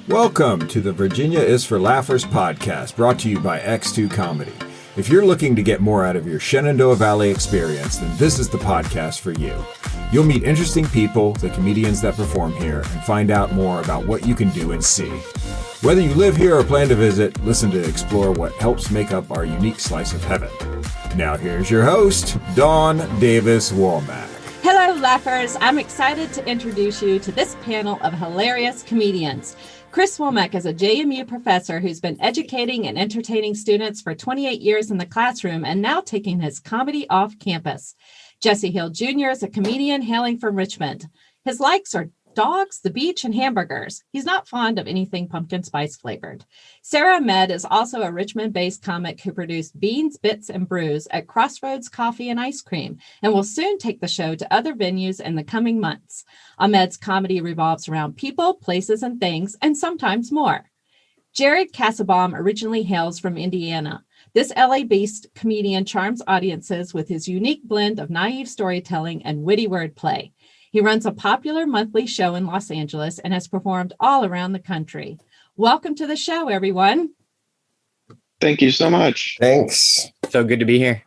Welcome to the Virginia is for Laughers podcast, brought to you by X2 Comedy. If you're looking to get more out of your Shenandoah Valley experience, then this is the podcast for you. You'll meet interesting people, the comedians that perform here, and find out more about what you can do and see. Whether you live here or plan to visit, listen to explore what helps make up our unique slice of heaven. Now here's your host, Dawn Davis Womack. Hello, laughers. I'm excited to introduce you to this panel of hilarious comedians. Chris Womack is a JMU professor who's been educating and entertaining students for 28 years in the classroom and now taking his comedy off campus. Jesse Hill Jr. is a comedian hailing from Richmond. His likes are dogs, the beach, and hamburgers. He's not fond of anything pumpkin spice flavored. Sarah Ahmed is also a Richmond-based comic who produced Beans, Bits, and Brews at Crossroads Coffee and Ice Cream and will soon take the show to other venues in the coming months. Ahmed's comedy revolves around people, places, and things, and sometimes more. Jared Kassebaum originally hails from Indiana. This LA-based comedian charms audiences with his unique blend of naive storytelling and witty wordplay. He runs a popular monthly show in Los Angeles and has performed all around the country. Welcome to the show, everyone. Thank you so much. Thanks. So good to be here.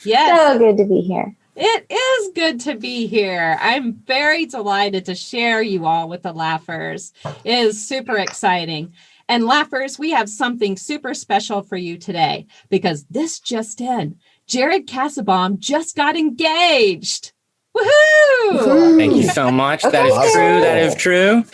Yes. So good to be here. It is good to be here. I'm very delighted to share you all with the laughers. It is super exciting. And laughers, we have something super special for you today because this just in, Jared Kassebaum just got engaged. Woohoo! Thank you so much. That is true. That is true.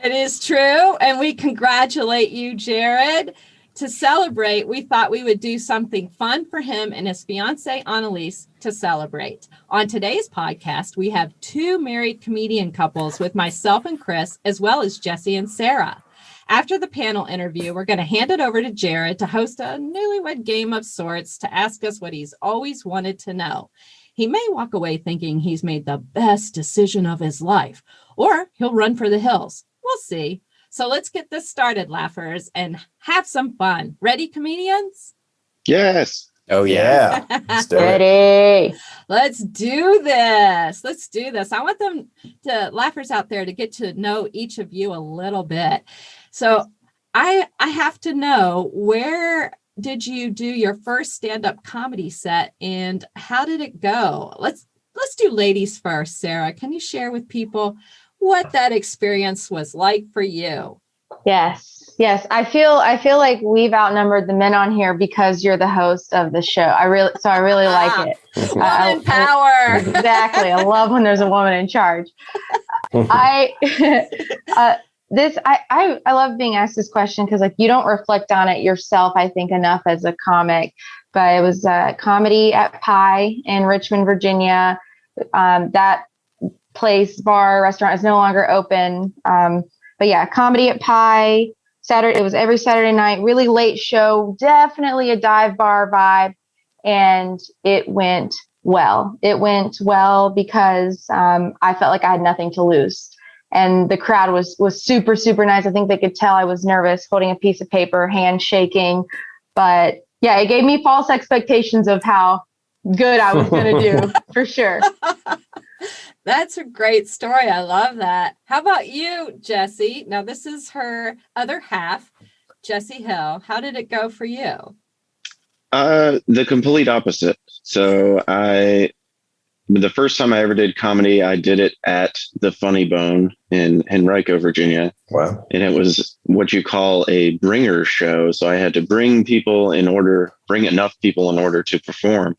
It is true. And we congratulate you, Jared. To celebrate, we thought we would do something fun for him and his fiancée, Annalise, to celebrate. On today's podcast, we have two married comedian couples with myself and Chris, as well as Jesse and Sarah. After the panel interview, we're going to hand it over to Jared to host a newlywed game of sorts to ask us what he's always wanted to know. He may walk away thinking he's made the best decision of his life, or he'll run for the hills. We'll see. So let's get this started, laughers, and have some fun. Ready, comedians? Yes. Oh, yeah. Let's do it. Ready. Let's do this. Let's do this. I want them to, laughers out there, to get to know each of you a little bit. So I have to know, where did you do your first stand-up comedy set and how did it go? Let's do ladies first. Sarah, can you share with people what that experience was like for you? Yes. I feel like we've outnumbered the men on here because you're the host of the show. I really like it. Woman power. Exactly. I love when there's a woman in charge. I love being asked this question because you don't reflect on it yourself, I think, enough as a comic. But it was Comedy at Pie in Richmond, Virginia. That place, bar, restaurant is no longer open. But yeah, Comedy at Pie. Saturday. It was every Saturday night. Really late show. Definitely a dive bar vibe, and it went well. It went well because I felt like I had nothing to lose. And the crowd was super, super nice. I think they could tell I was nervous, holding a piece of paper, hand shaking. But yeah, it gave me false expectations of how good I was going to do, for sure. That's a great story. I love that. How about you, Jesse? Now, this is her other half, Jesse Hill. How did it go for you? The complete opposite. So the first time I ever did comedy, I did it at the Funny Bone in Henrico, Virginia. Wow. And it was what you call a bringer show. So I had to bring enough people in order to perform.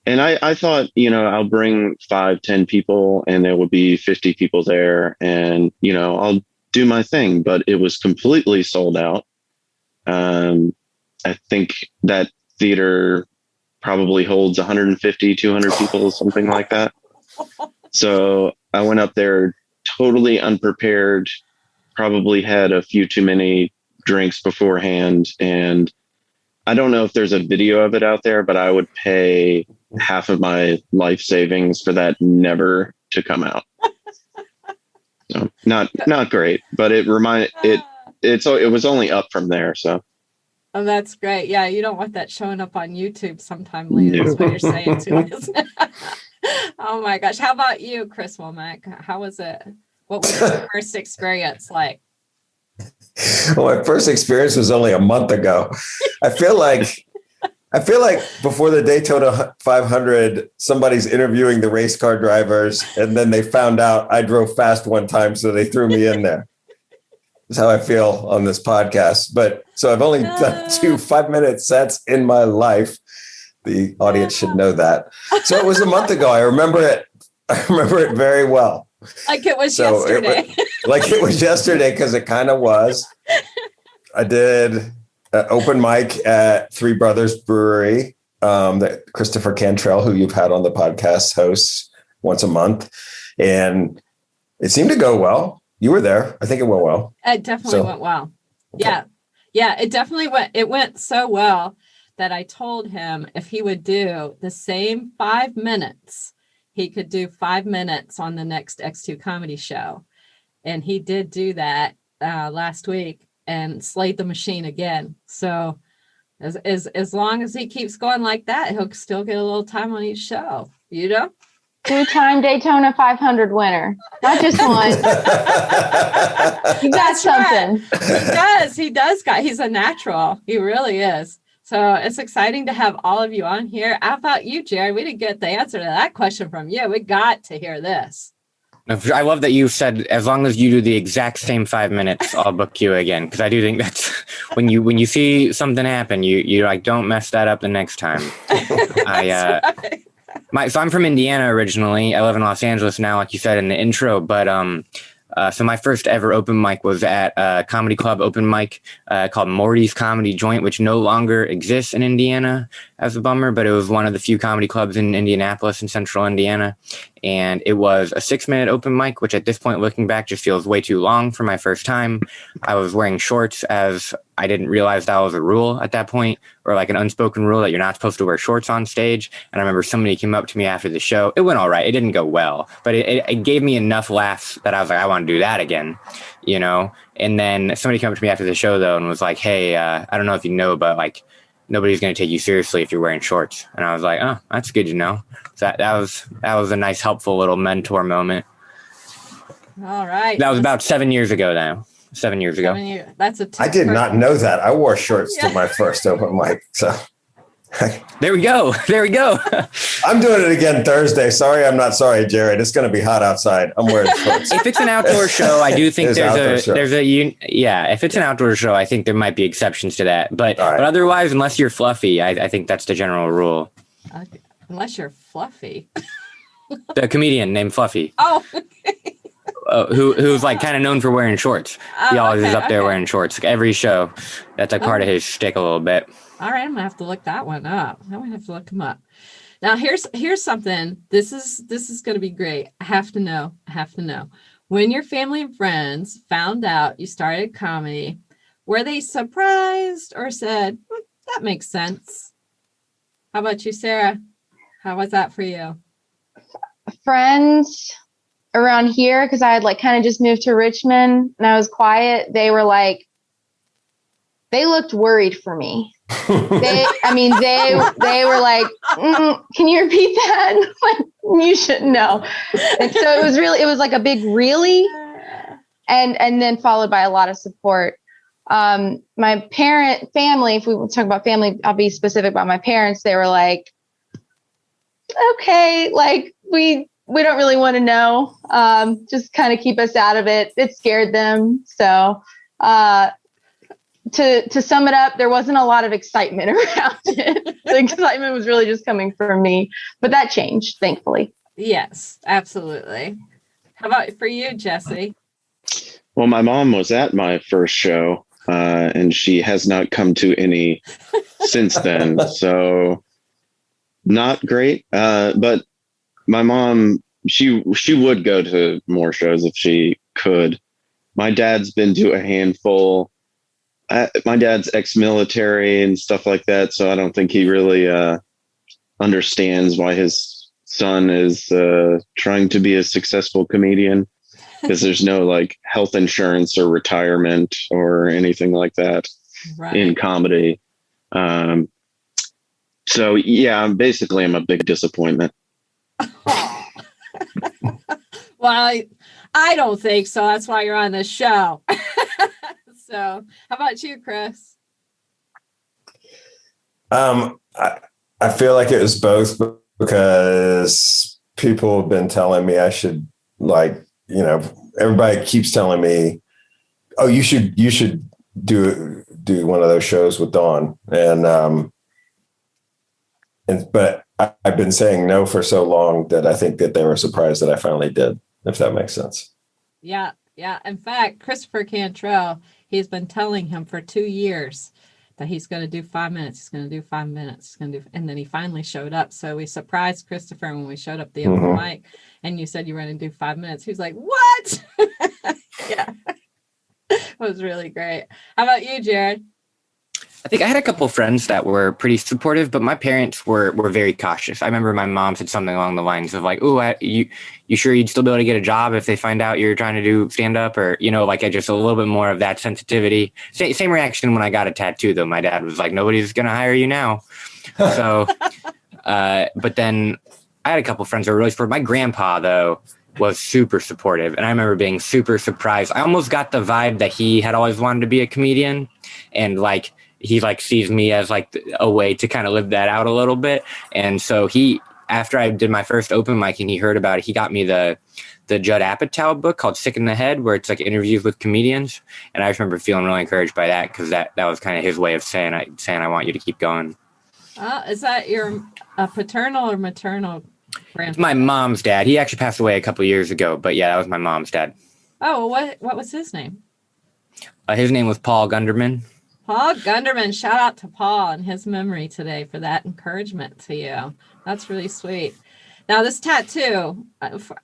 And I thought, I'll bring 5-10 people and there would be 50 people there and, I'll do my thing, but it was completely sold out. I think that theater probably holds 150, 200 people, something like that. So I went up there totally unprepared, probably had a few too many drinks beforehand. And I don't know if there's a video of it out there, but I would pay half of my life savings for that never to come out. So not great, but it was only up from there. So. Oh, that's great. Yeah, you don't want that showing up on YouTube sometime later. That's what you're saying too, isn't it? Oh my gosh. How about you, Chris Womack? How was it? What was your first experience like? Well, my first experience was only a month ago. I feel like before the Daytona 500, somebody's interviewing the race car drivers, and then they found out I drove fast one time, so they threw me in there. That's how I feel on this podcast. But so I've only done 2 5-minute sets in my life. The audience should know that. So it was a month ago. I remember it very well. Like it was yesterday. Like it was yesterday, because it kind of was. I did an open mic at Three Brothers Brewery that Christopher Cantrell, who you've had on the podcast, hosts once a month. And it seemed to go well. You were there. I think it went well. It definitely went well. Okay. Yeah, it definitely went. It went so well that I told him if he would do the same 5 minutes, he could do 5 minutes on the next X2 comedy show. And he did do that last week and slayed the machine again. So as long as he keeps going like that, he'll still get a little time on each show, you know? 2-time Daytona 500 winner, not just one. You got something. Right. He does. He's a natural. He really is. So it's exciting to have all of you on here. How about you, Jared? We didn't get the answer to that question from you. We got to hear this. I love that you said, as long as you do the exact same 5 minutes, I'll book you again. Because I do think that's when you see something happen, you like, don't mess that up the next time. So I'm from Indiana originally. I live in Los Angeles now, like you said in the intro. But so my first ever open mic was at a comedy club open mic called Morty's Comedy Joint, which no longer exists in Indiana, as a bummer. But it was one of the few comedy clubs in Indianapolis in central Indiana. And it was a 6-minute open mic, which at this point, looking back, just feels way too long for my first time. I was wearing shorts, as I didn't realize that was a rule at that point, or like an unspoken rule that you're not supposed to wear shorts on stage. And I remember somebody came up to me after the show. It went all right. It didn't go well, but it gave me enough laughs that I was like, I want to do that again, you know? And then somebody came up to me after the show, though, and was like, hey, I don't know if you know, but like, nobody's going to take you seriously if you're wearing shorts. And I was like, oh, that's good to know. So that was a nice, helpful little mentor moment. All right. That was about 7 years ago now. 7 years ago. That's I did not know that. I wore shorts to my first open mic. So there we go. I'm doing it again Thursday. Sorry, I'm not sorry, Jared. It's going to be hot outside. I'm wearing shorts. If it's an outdoor show, I do think if it's an outdoor show, I think there might be exceptions to that. But otherwise, unless you're fluffy, I think that's the general rule. Okay. Unless you're fluffy. The comedian named Fluffy. Oh, okay. Who's like kind of known for wearing shorts. He always is up there wearing shorts. Like every show, that's like part of his shtick a little bit. All right, I'm gonna have to look that one up. I'm gonna have to look him up. Now, here's something. This is gonna be great. I have to know. When your family and friends found out you started comedy, were they surprised or said, that makes sense? How about you, Sarah? How was that for you? Friends around here, because I had like kind of just moved to Richmond and I was quiet. They were like, they looked worried for me. They were like, can you repeat that? Like, you should know. And so it was like a big really, and then followed by a lot of support. My family, if we talk about family, I'll be specific about my parents. They were like, okay, like we don't really want to know. Just kind of keep us out of it. It scared them. So, to sum it up, there wasn't a lot of excitement around it. The excitement was really just coming from me, but that changed, thankfully. Yes, absolutely. How about for you, Jesse? Well, my mom was at my first show, and she has not come to any since then. So not great. But my mom, she would go to more shows if she could. My dad's been to a handful. My dad's ex-military and stuff like that, so I don't think he really understands why his son is trying to be a successful comedian, because there's no like health insurance or retirement or anything like that in comedy. So yeah, I'm a big disappointment. Well, I don't think so. That's why you're on this show. So, how about you, Chris? I feel like it was both because people have been telling me I should, like, you know, everybody keeps telling me, oh, you should do one of those shows with Dawn. But I've been saying no for so long that I think that they were surprised that I finally did, if that makes sense. Yeah. In fact, Christopher Cantrell, he's been telling him for 2 years that he's going to do 5 minutes. He's going to do 5 minutes. And then he finally showed up. So we surprised Christopher when we showed up the open mic, and you said you were going to do 5 minutes. He was like, "What?" Yeah, it was really great. How about you, Jared? I think I had a couple of friends that were pretty supportive, but my parents were very cautious. I remember my mom said something along the lines of like, "Oh, you sure you'd still be able to get a job if they find out you're trying to do stand up?" Or, you know, like I just a little bit more of that sensitivity. Same reaction when I got a tattoo, though. My dad was like, "Nobody's going to hire you now." So, but then I had a couple of friends who were really supportive. My grandpa, though, was super supportive. And I remember being super surprised. I almost got the vibe that he had always wanted to be a comedian, and like, he like sees me as like a way to kind of live that out a little bit. And so after I did my first open mic and he heard about it, he got me the Judd Apatow book called Sick in the Head, where it's like interviews with comedians. And I just remember feeling really encouraged by that, because that was kind of his way of saying I want you to keep going. Is that your paternal or maternal grandfather? It's my mom's dad. He actually passed away a couple of years ago, but yeah, that was my mom's dad. Oh, what was his name? His name was Paul Gunderman. Paul Gunderman. Shout out to Paul and his memory today for that encouragement to you. That's really sweet. Now, this tattoo,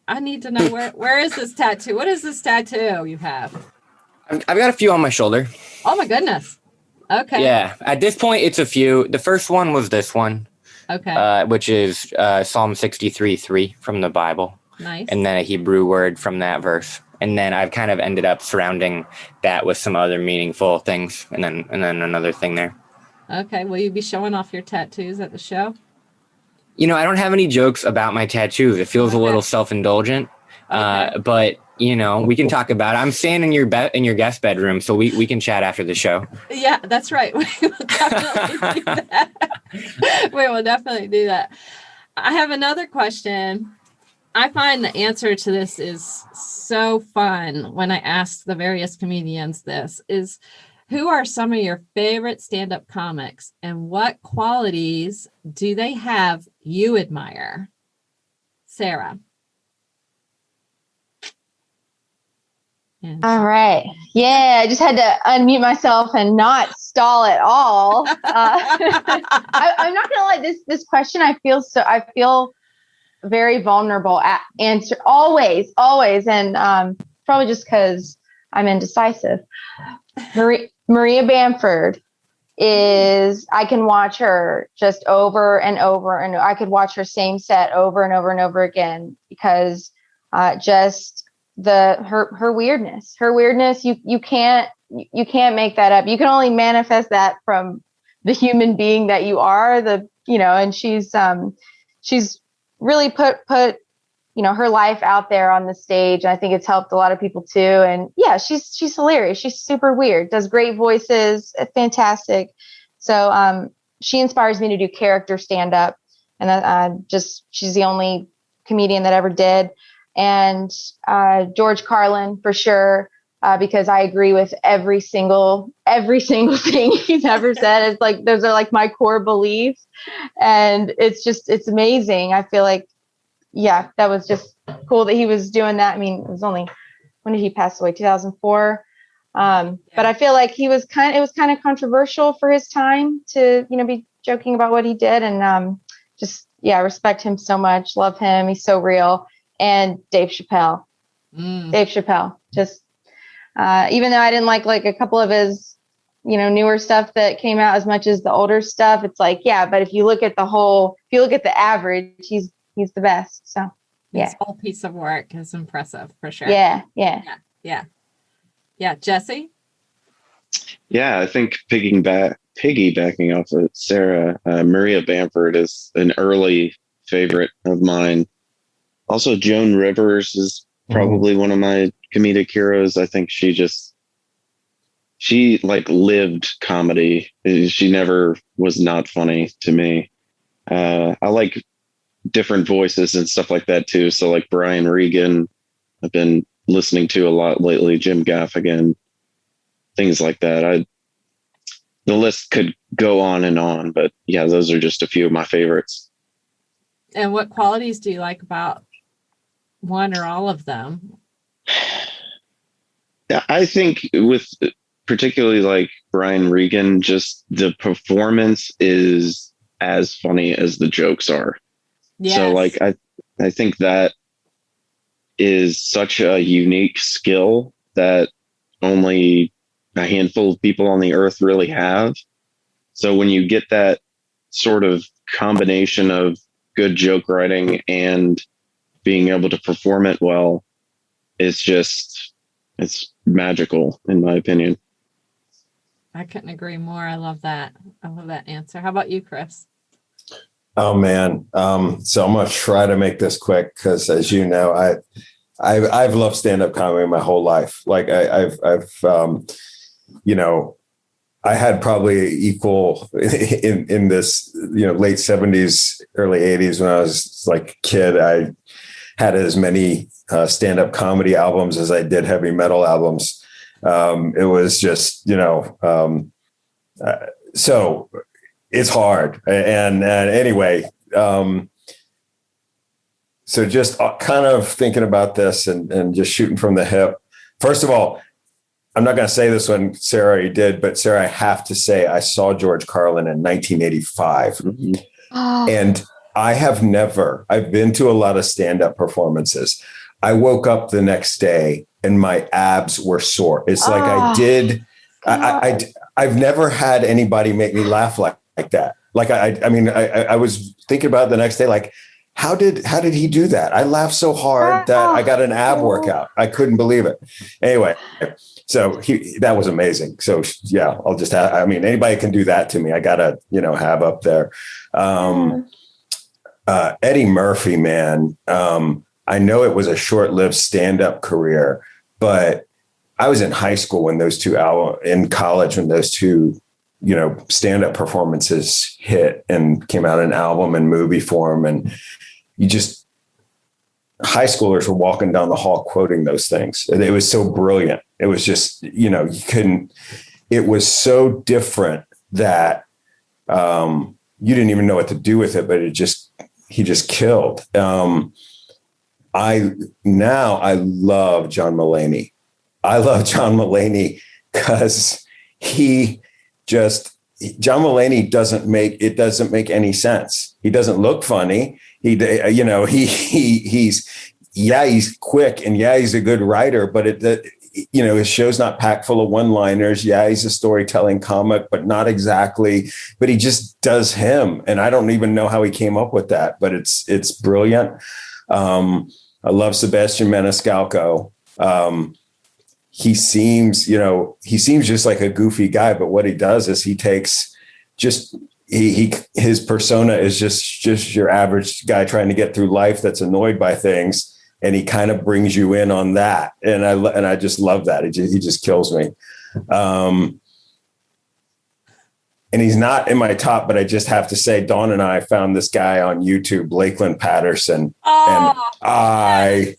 I need to know where is this tattoo? What is this tattoo you have? I've got a few on my shoulder. Oh my goodness. Okay. Yeah. At this point, it's a few. The first one was this one. Okay. Which is Psalm 63:3 from the Bible. Nice. And then a Hebrew word from that verse. And then I've kind of ended up surrounding that with some other meaningful things, and then another thing there. Okay. Will you be showing off your tattoos at the show? You know, I don't have any jokes about my tattoos. It feels a little self-indulgent. Okay. But, you know, we can talk about it. I'm staying in your guest bedroom, so we can chat after the show. Yeah, that's right. We will definitely do that. We will definitely do that. I have another question. I find the answer to this is so fun when I ask the various comedians this, is who are some of your favorite stand-up comics, and what qualities do they have you admire? Sarah. All right. Yeah, I just had to unmute myself and not stall at all. I'm not gonna lie. This question, I feel very vulnerable at answer always, and probably just because I'm indecisive. Maria Bamford I can watch her just over and over, and I could watch her same set over and over and over again, because just her weirdness, you can't make that up. You can only manifest that from the human being that you are, and she's really put her life out there on the stage. I think it's helped a lot of people too. And yeah, she's hilarious. She's super weird, does great voices, fantastic. So she inspires me to do character stand up, and she's the only comedian that ever did. And George Carlin for sure, because I agree with every single thing he's ever said. It's like those are like my core beliefs, and it's amazing. I feel like, yeah, that was just cool that he was doing that. I mean, it was only, when did he pass away? 2004. But I feel like it was kind of controversial for his time to, be joking about what he did. And I respect him so much. Love him. He's so real. And Dave Chappelle. Dave Chappelle. Just, even though I didn't like a couple of his, newer stuff that came out as much as the older stuff, it's like, yeah, but if you look at the average, he's the best. So yeah. His whole piece of work is impressive for sure. Yeah. Jesse? Yeah, I think piggybacking off of Sarah, Maria Bamford is an early favorite of mine. Also, Joan Rivers is probably one of my comedic heroes. I think she like lived comedy. She never was not funny to me. I like different voices and stuff like that too. So like Brian Regan, I've been listening to a lot lately. Jim Gaffigan, things like that. The list could go on, but yeah, those are just a few of my favorites. And what qualities do you like about one or all of them? I think with particularly like Brian Regan, just the performance is as funny as the jokes are. Yes. So like I think that is such a unique skill that only a handful of people on the earth really have. So when you get that sort of combination of good joke writing and being able to perform it well, it's magical in my opinion. I couldn't agree more. I love that. I love that answer. How about you, Chris? Oh man. So I'm going to try to make this quick because, as you know, I've loved stand-up comedy my whole life. Like I've I had probably equal in this, late 70s, early 80s when I was like a kid. I had as many stand-up comedy albums as I did heavy metal albums. It was just, so it's hard. And anyway, so just kind of thinking about this and just shooting from the hip. First of all, I'm not going to say this one, Sarah, you did, but Sarah, I have to say I saw George Carlin in 1985. Mm-hmm. Oh. And I've been to a lot of stand-up performances. I woke up the next day and my abs were sore. It's like I've never had anybody make me laugh like that. Like, I was thinking about it the next day, like, how did he do that? I laughed so hard that I got an ab workout. I couldn't believe it. Anyway, so that was amazing. So yeah, anybody can do that to me. I gotta, have up there. Eddie Murphy, man. I know it was a short-lived stand-up career, but I was in high school when in college when those two, stand-up performances hit and came out in album and movie form. And high schoolers were walking down the hall quoting those things. It was so brilliant. It was just, it was so different that you didn't even know what to do with it, but he just killed. I love John Mulaney. I love John Mulaney because John Mulaney doesn't make any sense. He doesn't look funny. He's quick and he's a good writer, but his show's not packed full of one-liners. Yeah, he's a storytelling comic, but not exactly, but he just does him. And I don't even know how he came up with that, but it's brilliant. I love Sebastian Maniscalco. He seems just like a goofy guy, but what he does is he takes his persona is just your average guy trying to get through life that's annoyed by things. And he kind of brings you in on that. And I just love that. He just kills me. And he's not in my top, but I just have to say, Dawn and I found this guy on YouTube, Lakeland Patterson. And I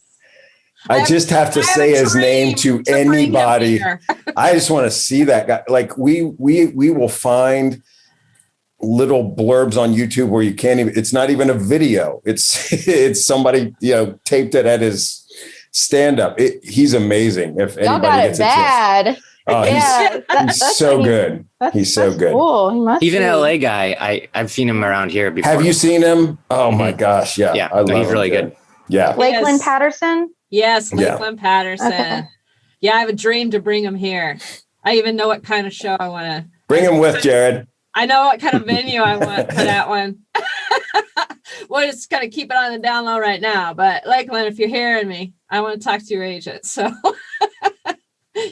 just have to say his name to anybody. I just want to see that guy. Like we will find little blurbs on YouTube where you can't even, it's not even a video. It's somebody, taped it at his stand up. He's amazing. If y'all anybody got gets it bad. Oh, he's so good. He's so good. Cool. He must He's an be. LA guy. I've seen him around here before. Have you seen him? Oh my gosh. Yeah. Yeah. I love he's really good. Yeah. Lakeland Patterson? Yes, Lakeland Patterson. Okay. Yeah, I have a dream to bring him here. I even know what kind of show I want to bring him with Jared. I know what kind of venue I want for that one. We're just going to keep it on the down low right now. But Lakeland, if you're hearing me, I want to talk to your agent. So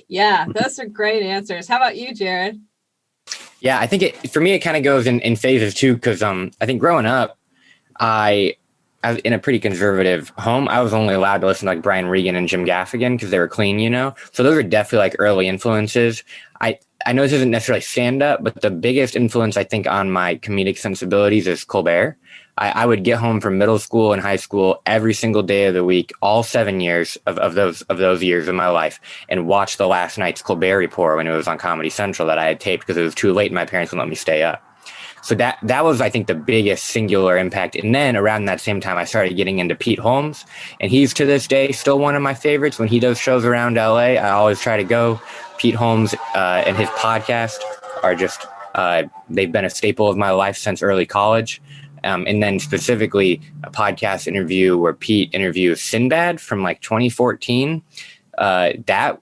yeah, those are great answers. How about you, Jared? Yeah, I think for me, it kind of goes in phases too. Cause I think growing up, I I was in a pretty conservative home. I was only allowed to listen to like Brian Regan and Jim Gaffigan because they were clean, you know? So those are definitely like early influences. I know this isn't necessarily stand-up, but the biggest influence I think on my comedic sensibilities is Colbert. I would get home from middle school and high school every single day of the week, all 7 years of those years of my life, and watch the last night's Colbert Report when it was on Comedy Central that I had taped because it was too late and my parents wouldn't let me stay up. So that was, I think, the biggest singular impact. And then around that same time, I started getting into Pete Holmes, and he's to this day still one of my favorites. When he does shows around LA, I always try to go. Pete Holmes and his podcast are just, they've been a staple of my life since early college. And then specifically a podcast interview where Pete interviews Sinbad from like 2014. That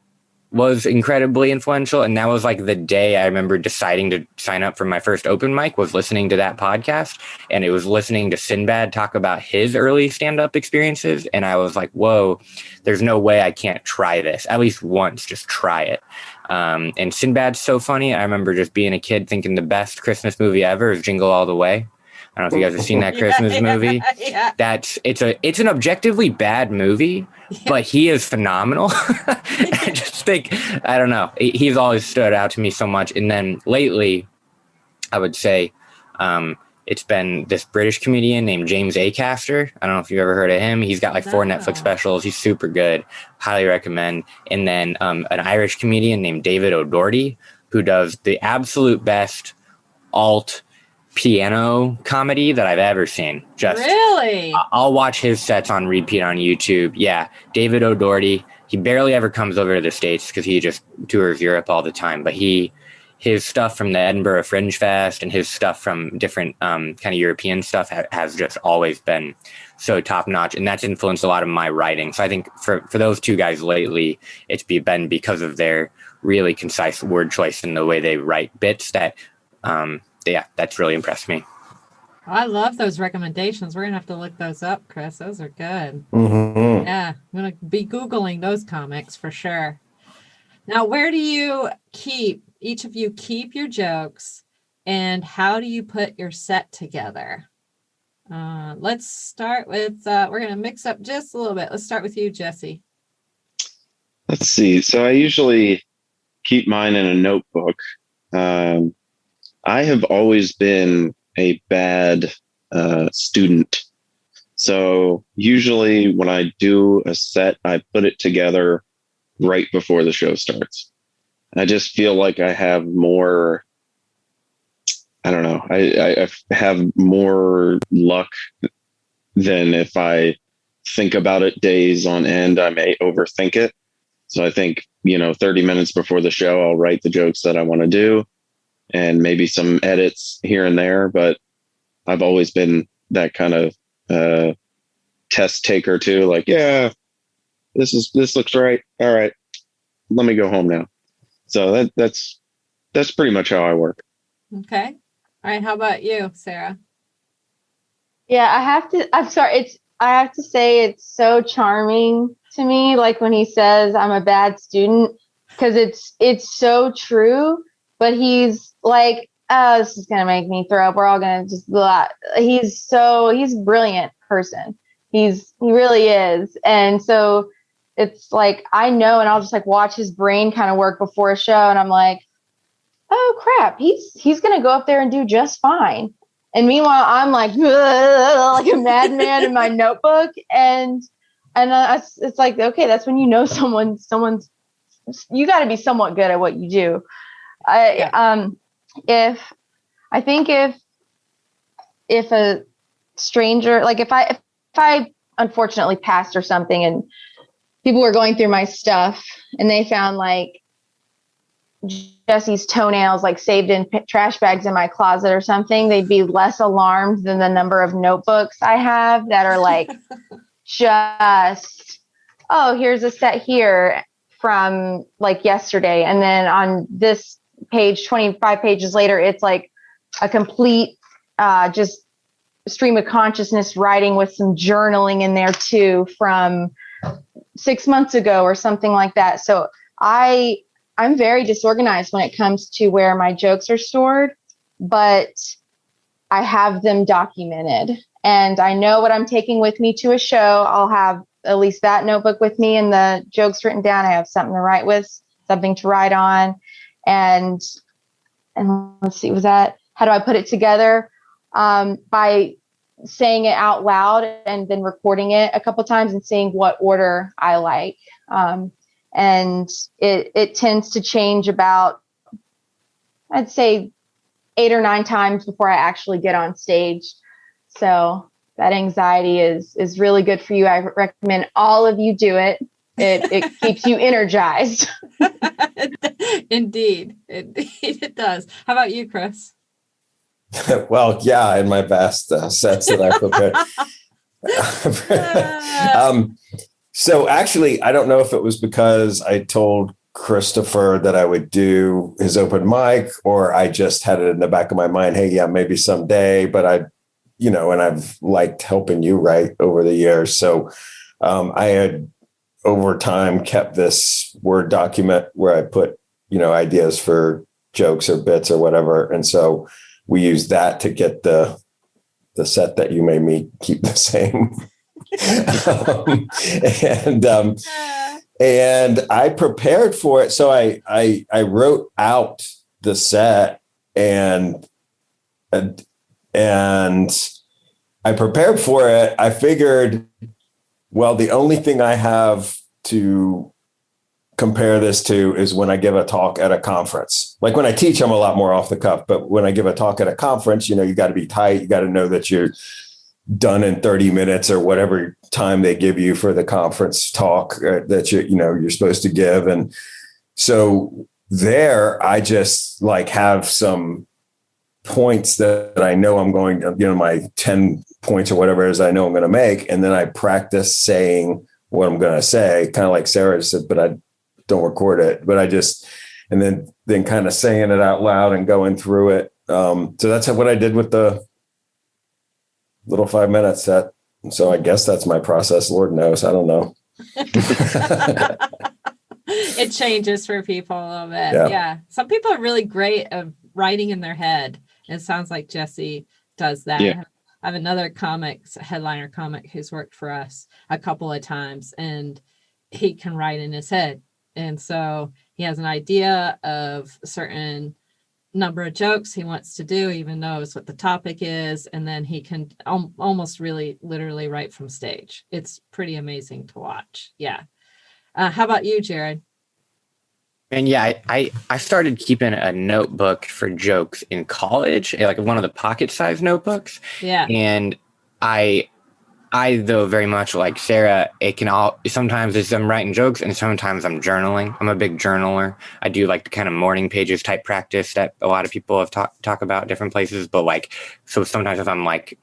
was incredibly influential. And that was like the day I remember deciding to sign up for my first open mic, was listening to that podcast. And it was listening to Sinbad talk about his early stand-up experiences. And I was like, whoa, there's no way I can't try this. At least once, just try it. And Sinbad's so funny. I remember just being a kid thinking the best Christmas movie ever is Jingle All the Way. I don't know if you guys have seen that Christmas movie. Yeah. It's an objectively bad movie, but he is phenomenal. I just think, I don't know, he's always stood out to me so much. And then lately, I would say it's been this British comedian named James Acaster. I don't know if you've ever heard of him. He's got like 4 Netflix specials. He's super good. Highly recommend. And then an Irish comedian named David O'Doherty, who does the absolute best alt piano comedy that I've ever seen. Just really, I'll watch his sets on repeat on YouTube. Yeah, David O'Doherty. He barely ever comes over to the States because he just tours Europe all the time. But his stuff from the Edinburgh Fringe Fest and his stuff from different kind of European stuff has just always been so top notch, and that's influenced a lot of my writing. So I think for those two guys lately, it's been because of their really concise word choice and the way they write bits that yeah, that's really impressed me. I love those recommendations. We're going to have to look those up, Chris. Those are good. Mm-hmm. Yeah, I'm going to be Googling those comics for sure. Now, where do each of you keep your jokes, and how do you put your set together? Let's start with, we're going to mix up just a little bit. Let's start with you, Jesse. Let's see. So I usually keep mine in a notebook. I have always been a bad student. So usually when I do a set, I put it together right before the show starts. I just feel like I have more, I don't know, I have more luck than if I think about it days on end. I may overthink it. So I think, 30 minutes before the show, I'll write the jokes that I want to do, and maybe some edits here and there. But I've always been that kind of test taker too. Like, yeah, this looks right. All right, let me go home now. So that's pretty much how I work. Okay. All right. How about you, Sarah? Yeah, I have to say it's so charming to me. Like when he says I'm a bad student, because it's so true. But he's like, oh, this is gonna make me throw up. We're all gonna just blah. He's a brilliant person. He really is. And so it's like, I know, and I'll just like watch his brain kind of work before a show, and I'm like, oh crap, he's gonna go up there and do just fine. And meanwhile, I'm like a madman in my notebook, and it's like, okay, that's when you know someone's you got to be somewhat good at what you do. If a stranger, like if I unfortunately passed or something, and people were going through my stuff and they found like Jesse's toenails like saved in trash bags in my closet or something, they'd be less alarmed than the number of notebooks I have that are like just, oh, here's a set here from like yesterday, and then on this page 25 pages later it's like a complete just stream of consciousness writing with some journaling in there too from 6 months ago or something like that. So I'm very disorganized when it comes to where my jokes are stored, but I have them documented. and I know what I'm taking with me to a show, I'll have at least that notebook with me and the jokes written down. I have something to write with, something to write on. And let's see, how do I put it together? By saying it out loud and then recording it a couple times and seeing what order I like. And it tends to change about, I'd say, 8 or 9 times before I actually get on stage. So that anxiety is really good for you. I recommend all of you do it. It keeps you energized. Indeed it does. How about you, Chris? Well, yeah, in my vast sets that I prepared. So actually, I don't know if it was because I told Christopher that I would do his open mic, or I just had it in the back of my mind, hey, yeah, maybe someday, but and I've liked helping you write over the years. So I had over time kept this Word document where I put, ideas for jokes or bits or whatever. And so we used that to get the set that you made me keep the same. And I prepared for it. So I wrote out the set and I prepared for it. I figured, well, the only thing I have to compare this to is when I give a talk at a conference. Like when I teach, I'm a lot more off the cuff, but when I give a talk at a conference, you got to be tight. You got to know that you're done in 30 minutes or whatever time they give you for the conference talk that you're supposed to give. And so there, I just have some points that I know I'm going to, my 10 points or whatever it is I know I'm going to make. And then I practice saying what I'm going to say, kind of like Sarah said, but I don't record it, but and then kind of saying it out loud and going through it. So that's what I did with the little 5-minute set. So I guess that's my process. Lord knows. I don't know. It changes for people a little bit. Yeah. Some people are really great at writing in their head. It sounds like Jesse does that. Yeah. I have another headliner comic who's worked for us a couple of times, and he can write in his head. And so he has an idea of a certain number of jokes he wants to do, even knows what the topic is, and then he can almost really literally write from stage. It's pretty amazing to watch. Yeah. How about you, Jared? And yeah, I started keeping a notebook for jokes in college, like one of the pocket-sized notebooks. Yeah. And I though very much like Sarah, sometimes I'm writing jokes and sometimes I'm journaling. I'm a big journaler. I do like the kind of morning pages type practice that a lot of people have talk about different places. But so sometimes if I'm at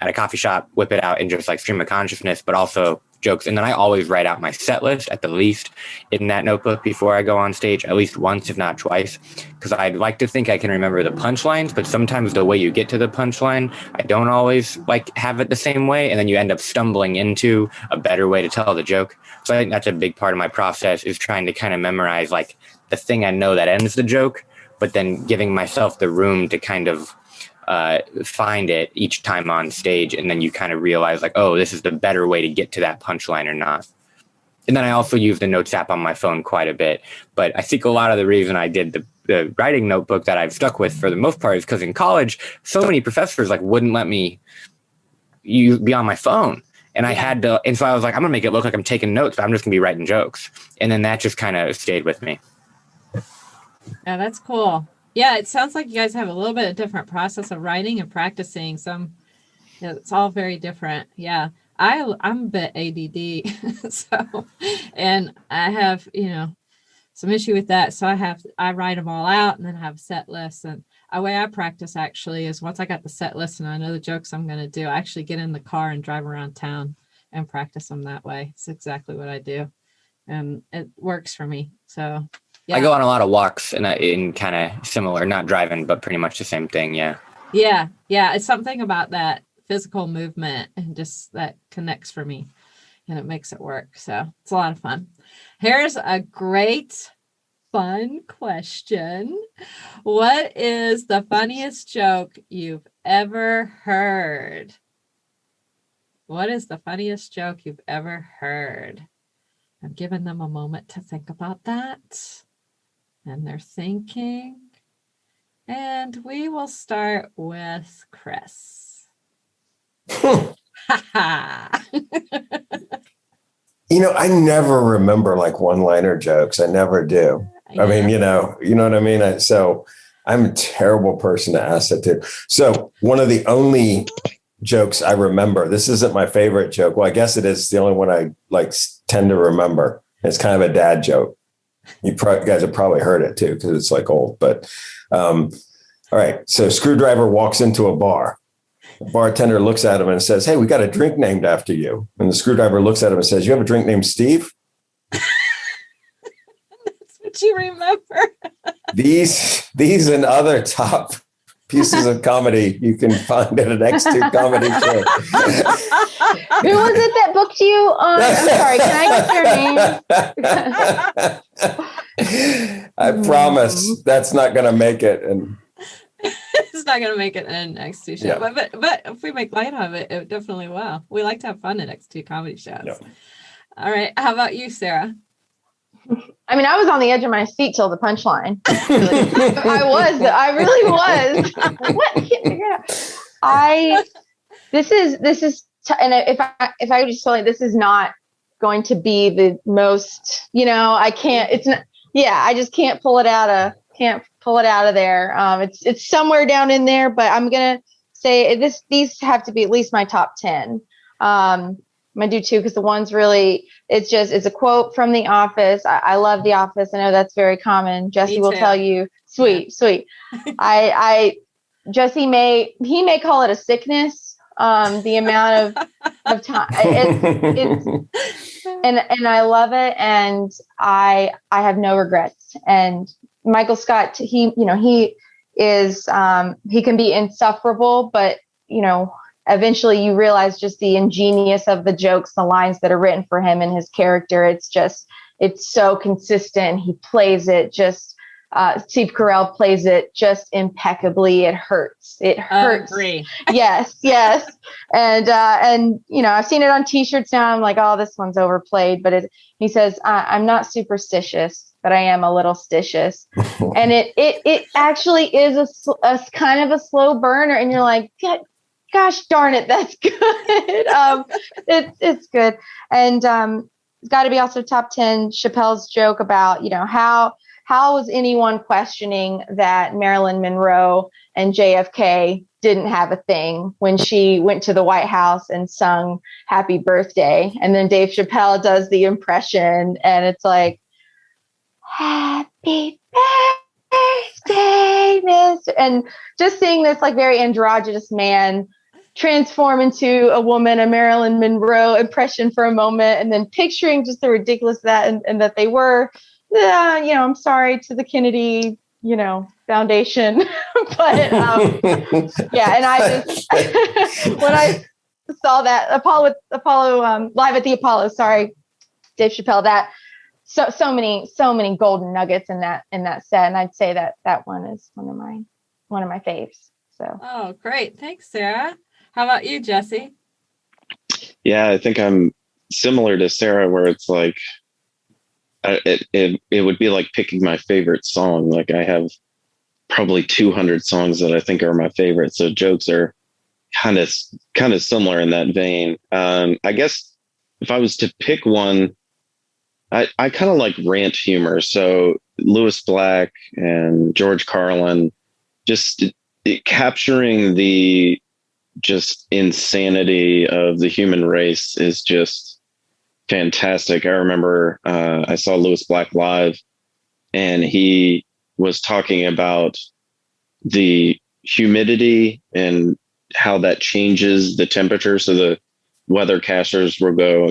a coffee shop, whip it out and just stream of consciousness, but also jokes. And then I always write out my set list at the least in that notebook before I go on stage, at least once, if not twice, because I'd like to think I can remember the punchlines, but sometimes the way you get to the punchline, I don't always have it the same way. And then you end up stumbling into a better way to tell the joke. So I think that's a big part of my process, is trying to kind of memorize the thing I know that ends the joke, but then giving myself the room to kind of find it each time on stage, and then you kind of realize oh, this is the better way to get to that punchline or not. And then I also use the notes app on my phone quite a bit, but I think a lot of the reason I did the writing notebook that I've stuck with for the most part is because in college so many professors wouldn't let me be on my phone, and I had to, and so I was I'm gonna make it look like I'm taking notes, but I'm just gonna be writing jokes, and then that just kind of stayed with me. Yeah, that's cool. Yeah, it sounds like you guys have a little bit of different process of writing and practicing. It's all very different. Yeah, I'm a bit ADD, so, and I have some issue with that. So I write them all out and then have set lists. And a way I practice actually is once I got the set list and I know the jokes I'm going to do, I actually get in the car and drive around town and practice them that way. It's exactly what I do, and it works for me. So. Yeah. I go on a lot of walks in kind of similar, not driving, but pretty much the same thing. Yeah. Yeah. Yeah. It's something about that physical movement and just that connects for me, and it makes it work. So it's a lot of fun. Here's a great, fun question. What is the funniest joke you've ever heard? What is the funniest joke you've ever heard? I'm giving them a moment to think about that. And they're thinking. And we will start with Chris. I never remember like one-liner jokes. I never do. Yeah. I mean, you know what I mean? So I'm a terrible person to ask that to. So one of the only jokes I remember, this isn't my favorite joke. Well, I guess it is the only one I like tend to remember. It's kind of a dad joke. You guys have probably heard it too, because it's like old, but all right. So Screwdriver walks into a bar. The bartender looks at him and says, "Hey, we got a drink named after you." And the Screwdriver looks at him and says, "You have a drink named Steve?" That's what you remember. These and other top pieces of comedy you can find at an X2 comedy show. Who was it that booked you? I'm sorry. Can I get your name? I promise that's not going to make it. And It's not going to make it in an X2 show, Yeah. but if we make light of it, it definitely will. We like to have fun at X2 comedy shows. Yeah. All right. How about you, Sarah? I mean, I was on the edge of my seat till the punchline. I really was. What? I can't figure it out. This is, and if I just tell you, this is not going to be the most, I can't, it's not, I just can't pull it out of there. It's somewhere down in there, but I'm going to say these have to be at least my top 10. I'm going to do two because the one's really, it's a quote from The Office. I love The Office. I know that's very common. Jesse will tell you, sweet. Jesse may call it a sickness. The amount of time it's and I love it. And I have no regrets. And Michael Scott, he is, he can be insufferable, but eventually you realize just the ingenious of the jokes, the lines that are written for him and his character. It's so consistent. He plays it just, Steve Carell plays it just impeccably. It hurts. It hurts. Agree. Yes. And I've seen it on t-shirts now. I'm like, oh, this one's overplayed, but he says, I'm not superstitious, but I am a little stitious. And it actually is a kind of a slow burner. And you're like, gosh darn it, that's good. It's good. And it's got to be also top 10. Chappelle's joke about, how was anyone questioning that Marilyn Monroe and JFK didn't have a thing when she went to the White House and sung Happy Birthday? And then Dave Chappelle does the impression and it's like, Happy Birthday, Mr. And just seeing this like very androgynous man transform into a woman, a Marilyn Monroe impression for a moment, and then picturing just the ridiculous of that and that they were, I'm sorry to the Kennedy, Foundation, but and I just when I saw that Apollo Live at the Apollo, sorry, Dave Chappelle, that so many golden nuggets in that set, and I'd say that one is one of my faves. So. Oh, great, thanks, Sarah. How about you, Jesse? Yeah, I think I'm similar to Sarah, where it's like, it would be like picking my favorite song. Like I have probably 200 songs that I think are my favorite. So jokes are kind of similar in that vein. I guess if I was to pick one, I kind of like rant humor. So Lewis Black and George Carlin, just capturing the just insanity of the human race is just fantastic. I remember I saw Lewis Black live, and he was talking about the humidity and how that changes the temperature. So the weathercasters will go,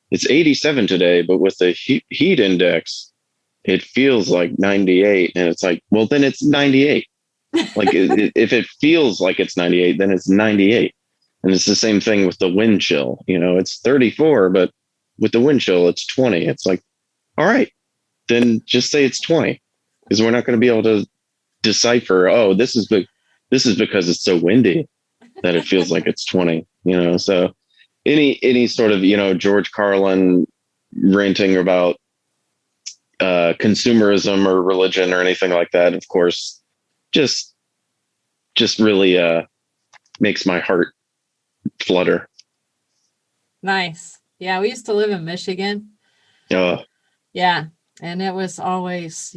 it's 87 today, but with the heat index, it feels like 98. And it's like, well, then it's 98. Like if it feels like it's 98, then it's 98. And it's the same thing with the wind chill. It's 34, but with the wind chill, it's 20. It's like, all right, then just say it's 20, because we're not going to be able to decipher, oh, this is because it's so windy that it feels like it's 20, So any sort of, George Carlin ranting about consumerism or religion or anything like that, of course, just really makes my heart flutter. Nice. Yeah, we used to live in Michigan. Yeah. And it was always,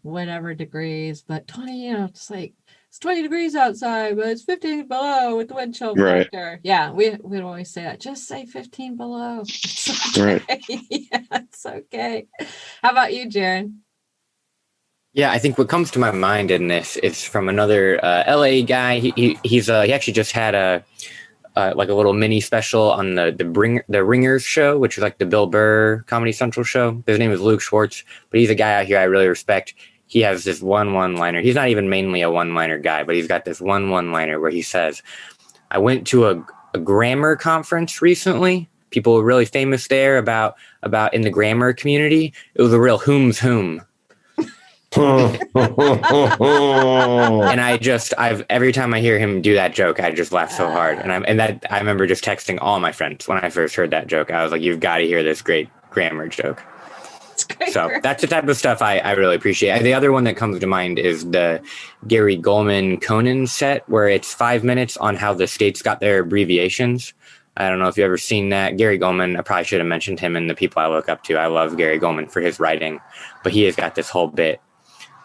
whatever degrees, but 20, it's like it's 20 degrees outside, but it's 15 below with the wind chill factor. Yeah, we'd always say that. Just say 15 below. It's okay. Right. Yeah, it's okay. How about you, Jared? Yeah, I think what comes to my mind in this is from another LA guy. He actually just had a like a little mini special on the Ringers show, which is like the Bill Burr Comedy Central show. His name is Luke Schwartz, but he's a guy out here I really respect. He has this one-liner. He's not even mainly a one-liner guy, but he's got this one-liner where he says, I went to a grammar conference recently. People were really famous there about in the grammar community. It was a real whom's whom. And every time I hear him do that joke, I just laugh so hard. And I remember just texting all my friends when I first heard that joke. I was like, you've got to hear this great grammar joke. So that's the type of stuff I really appreciate. The other one that comes to mind is the Gary Goldman Conan set, where it's 5 minutes on how the states got their abbreviations. I don't know if you've ever seen that. Gary Goldman, I probably should have mentioned him in the people I look up to. I love Gary Goldman for his writing, but he has got this whole bit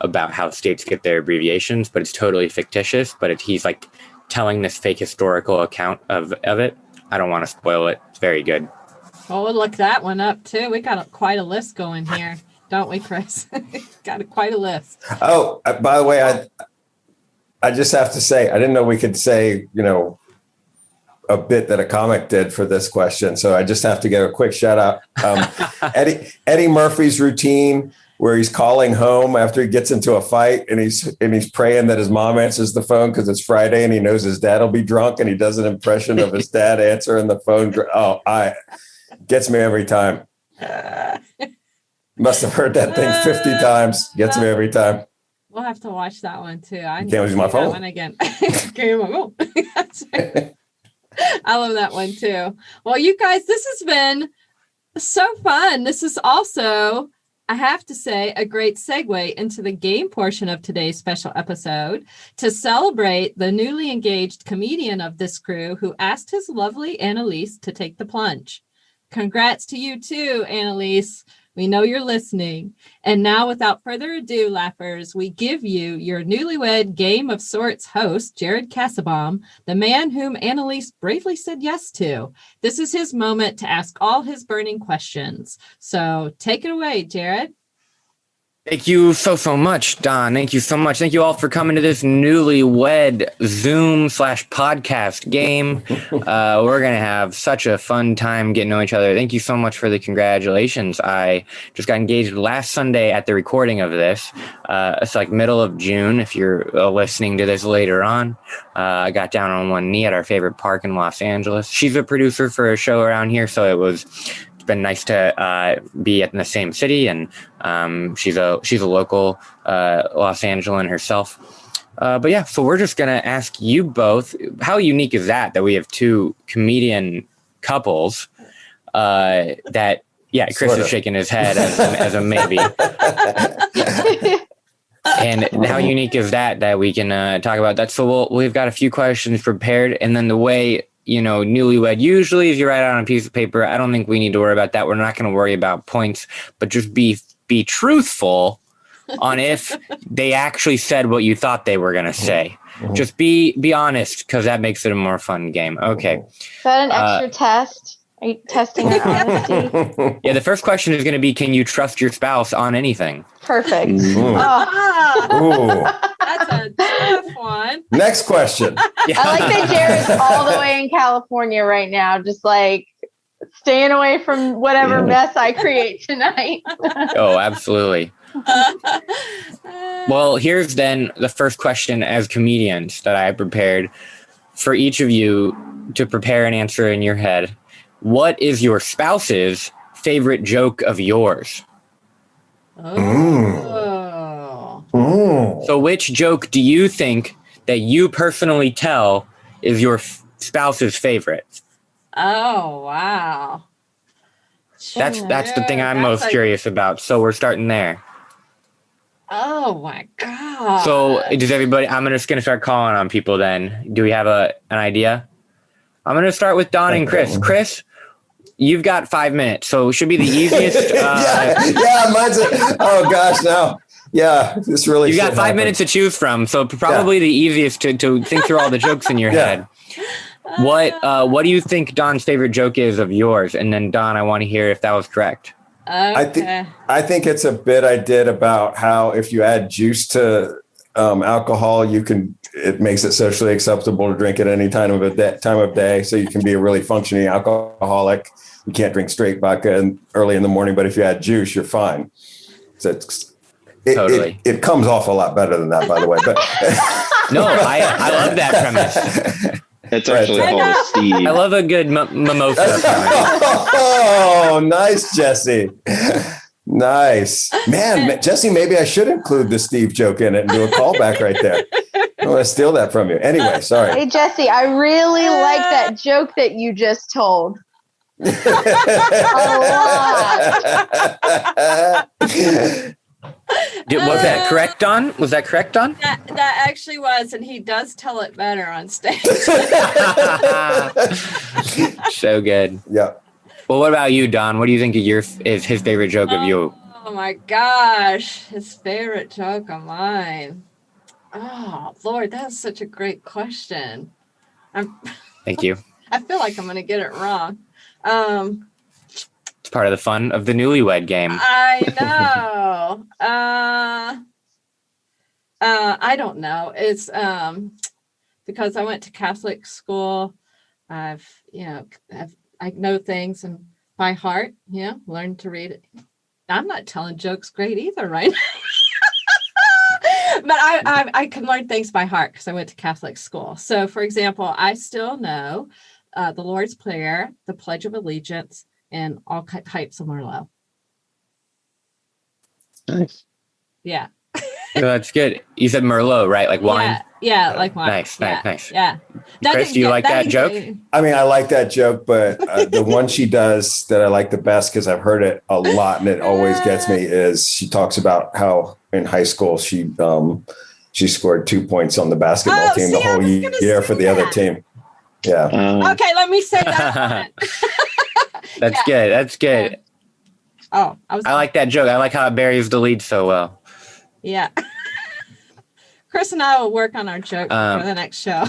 about how states get their abbreviations, but it's totally fictitious, but he's like telling this fake historical account of it. I don't want to spoil it. It's very good. Well, we'll look that one up too. We got quite a list going here, don't we, Chris? Got quite a list. Oh, by the way, I just have to say, I didn't know we could say, a bit that a comic did for this question. So I just have to give a quick shout out. Eddie Murphy's routine where he's calling home after he gets into a fight and he's praying that his mom answers the phone because it's Friday and he knows his dad will be drunk, and he does an impression of his dad answering the phone. Gets me every time. Must have heard that thing 50 times. Gets me every time. We'll have to watch that one too. I can't use my phone. That one again. I love that one too. Well, you guys, this has been so fun. This is also, I have to say, a great segue into the game portion of today's special episode to celebrate the newly engaged comedian of this crew who asked his lovely Annalise to take the plunge. Congrats to you too, Annalise. We know you're listening. And now, without further ado, laughers, we give you your Newlywed Game of Sorts host, Jared Kassebaum, the man whom Annalise bravely said yes to. This is his moment to ask all his burning questions. So take it away, Jared. Thank you so much, Don. Thank you so much. Thank you all for coming to this Newlywed Zoom/podcast game. We're going to have such a fun time getting to know each other. Thank you so much for the congratulations. I just got engaged last Sunday at the recording of this. It's like middle of June if you're listening to this later on. I got down on one knee at our favorite park in Los Angeles. She's a producer for a show around here, so it's been nice to be in the same city, and she's a local Los Angelean herself. But yeah, so we're just gonna ask you both, how unique is that we have two comedian couples that Chris sort of is shaking his head as a maybe. And how unique is that we can talk about that? So we've got a few questions prepared, and then the way newlywed usually is you write it on a piece of paper. I don't think we need to worry about that. We're not going to worry about points, but just be truthful on if they actually said what you thought they were going to say. Mm-hmm. Just be honest, because that makes it a more fun game. Okay. Is that an extra test? Are you testing our honesty? Yeah, the first question is going to be, can you trust your spouse on anything? Perfect. That's a tough one. Next question. Yeah. I like that Jared's all the way in California right now, just like staying away from whatever mess I create tonight. Oh, absolutely. Well, here's then the first question as comedians that I prepared for each of you to prepare an answer in your head. What is your spouse's favorite joke of yours? So which joke do you think that you personally tell is your spouse's favorite? Oh, wow. That's the thing I'm That's most like- curious about. So we're starting there. Oh my God. So does everybody? I'm just gonna start calling on people. Then, do we have an idea? I'm gonna start with Don and Chris. Chris, you've got 5 minutes, so it should be the easiest. Mine's oh gosh, no. Yeah, this really. You got should 5 happen. minutes to choose from, so probably the easiest to think through all the jokes in your head. What do you think Don's favorite joke is of yours? And then Don, I want to hear if that was correct. Okay. I think it's a bit I did about how if you add juice to alcohol, it makes it socially acceptable to drink at any time of day. So you can be a really functioning alcoholic. You can't drink straight vodka early in the morning, but if you add juice, you're fine. So Totally. It comes off a lot better than that, by the way. But No, I love that premise. It's actually called a Steve. I love a good mimosa premise. Oh, nice, Jesse. Nice. Man, Jesse, maybe I should include the Steve joke in it and do a callback right there. I want to steal that from you. Anyway, sorry. Hey, Jesse, I really like that joke that you just told. Was that correct, Don? Was that correct, Don? That actually was, and he does tell it better on stage. So good. Yeah. Well, what about you, Don? What do you think is his favorite joke of you? Oh my gosh, his favorite joke of mine. Oh Lord, that's such a great question. Thank you. I feel like I'm gonna get it wrong. It's part of the fun of the Newlywed Game. I know. I don't know. It's because I went to Catholic school. I know things and by heart. Learned to read it. I'm not telling jokes great either, right? But I can learn things by heart because I went to Catholic school. So, for example, I still know the Lord's Prayer, the Pledge of Allegiance, and all types of Merlot. Nice. Yeah. No, that's good. You said Merlot, right? Like wine? Yeah, like wine. Nice. Yeah. Chris, do you like that joke? I mean, I like that joke, but the one she does that I like the best because I've heard it a lot and it always gets me is she talks about how in high school she scored 2 points on the basketball team the whole year for the other team. Yeah. Okay, let me say that. That's good. That's good. Oh, I like that joke. I like how it buries the lead so well. Yeah. Chris and I will work on our joke for the next show.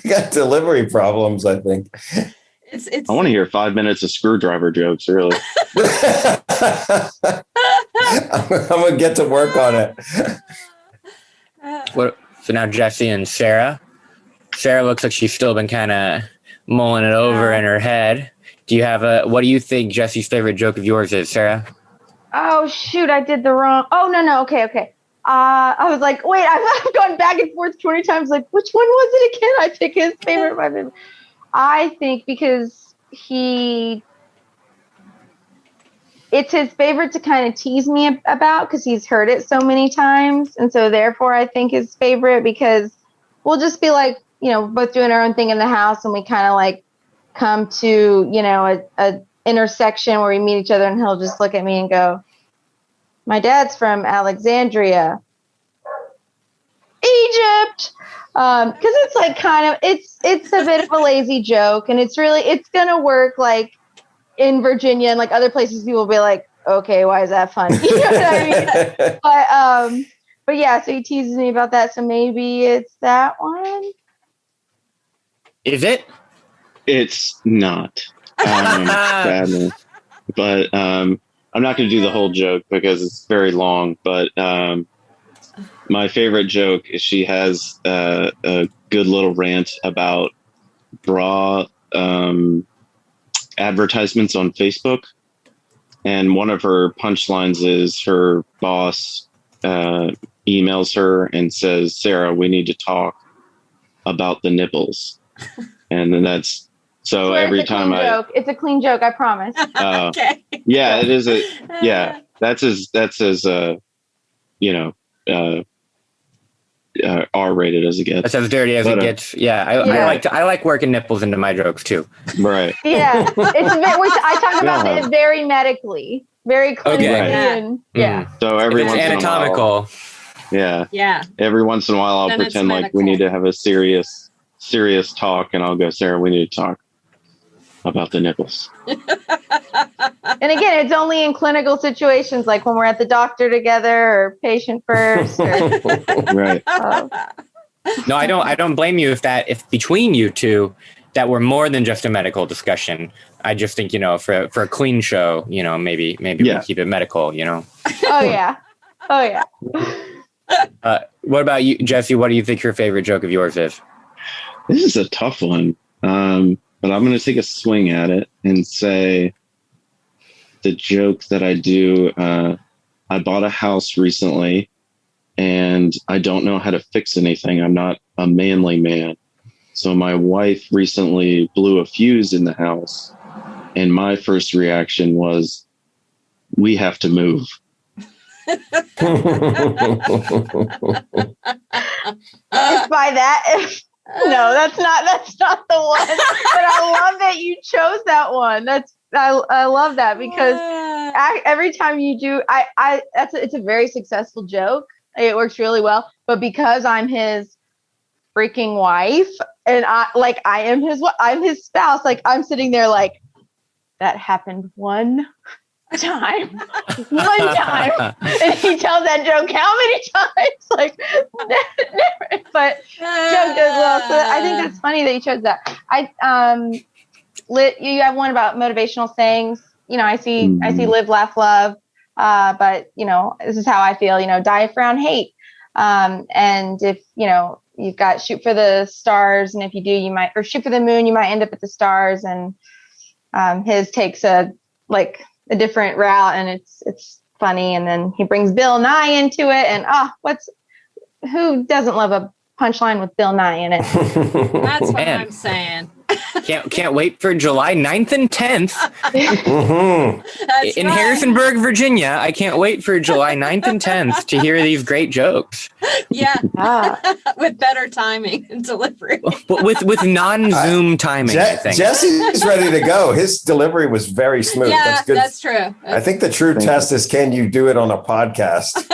We got delivery problems, I think. It's. I want to hear 5 minutes of screwdriver jokes, really. I'm going to get to work on it. So now Jesse and Sarah. Sarah looks like she's still been kind of mulling it over in her head. Do you have what do you think Jesse's favorite joke of yours is, Sarah? Oh, shoot. I did the wrong. Oh, no. Okay. I was like, wait, I've gone back and forth 20 times. Like, which one was it again? I pick his favorite. My favorite. I think because it's his favorite to kind of tease me about because he's heard it so many times. And so therefore I think his favorite because we'll just be like, both doing our own thing in the house and we kind of like come to, a intersection where we meet each other and he'll just look at me and go, my dad's from Alexandria, Egypt. Because it's like it's a bit of a lazy joke and it's going to work like in Virginia and like other places people will be like, okay, why is that funny? You know what I mean? But yeah, so he teases me about that. So maybe it's that one. Is it? It's not. Sadly. But I'm not going to do the whole joke because it's very long. But my favorite joke is she has a good little rant about bra advertisements on Facebook. And one of her punchlines is her boss emails her and says, Sarah, we need to talk about the nipples. And then that's so every time it's a clean joke, I promise. Okay. Yeah, it is that's his R-rated as it gets. That's as dirty as it gets. Yeah, I like working nipples into my jokes too. Right. Yeah, I talk about it very medically, very clinically, Okay. and So every once anatomical. in a while, yeah. Every once in a while, I'll Then pretend like we need to have a serious talk, and I'll go, Sarah, we need to talk about the nipples. And again, it's only in clinical situations, like when we're at the doctor together or patient first. Or, Right. No, I don't blame you if between you two that were more than just a medical discussion. I just think, for a clean show, maybe we keep it medical, Oh yeah. What about you, Jesse? What do you think your favorite joke of yours is? This is a tough one. But I'm going to take a swing at it and say the joke that I do. I bought a house recently and I don't know how to fix anything. I'm not a manly man. So my wife recently blew a fuse in the house. And my first reaction was, we have to move. By that, no, that's not the one. But I love that you chose that one. I love that because every time you do, it's a very successful joke. It works really well. But because I'm his freaking wife, and I'm his spouse. Like I'm sitting there like that happened one time, and he tells that joke how many times? Like never. But joke does well. So I think that's funny that you chose that. You have one about motivational sayings. I see live, laugh, love. But this is how I feel. Die, frown, hate. And if you've got shoot for the stars, and if you do, you might, or shoot for the moon, you might end up at the stars. And his takes a different route, and it's funny. And then he brings Bill Nye into it, and who doesn't love a punchline with Bill Nye in it? That's what I'm saying. Can't wait for July 9th and 10th in right. Harrisonburg, Virginia. I can't wait for July 9th and 10th to hear these great jokes. Yeah. With better timing and delivery. with non-Zoom timing, I think. Jesse's ready to go. His delivery was very smooth. Yeah, that's good. That's true. I think the true test is, can you do it on a podcast?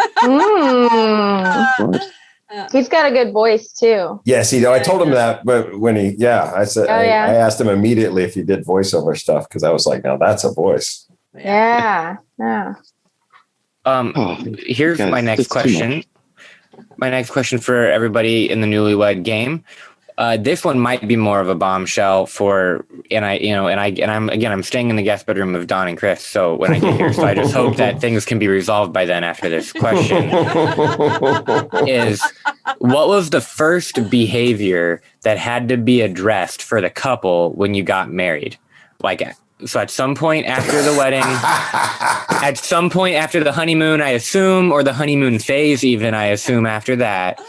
He's got a good voice too. Yes, I told him that, but when I said, I asked him immediately if he did voiceover stuff, because I was like, now that's a voice. Yeah. Here's my next question. My next question for everybody in the Newlywed Game. This one might be more of a bombshell I'm staying in the guest bedroom of Don and Chris. So when I get here, so I just hope that things can be resolved by then after this question is, what was the first behavior that had to be addressed for the couple when you got married? So at some point after the wedding, at some point after the honeymoon, I assume, or the honeymoon phase even, I assume after that,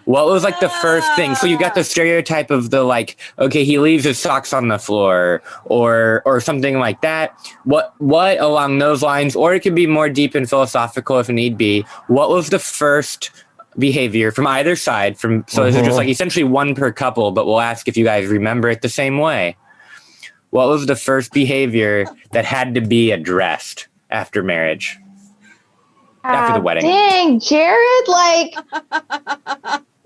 what was the first thing? So you got the stereotype of the okay, he leaves his socks on the floor or something like that. What along those lines, or it could be more deep and philosophical if need be. What was the first behavior from either side? So is it just essentially one per couple, but we'll ask if you guys remember it the same way. What was the first behavior that had to be addressed after marriage? After the wedding. Dang, Jared,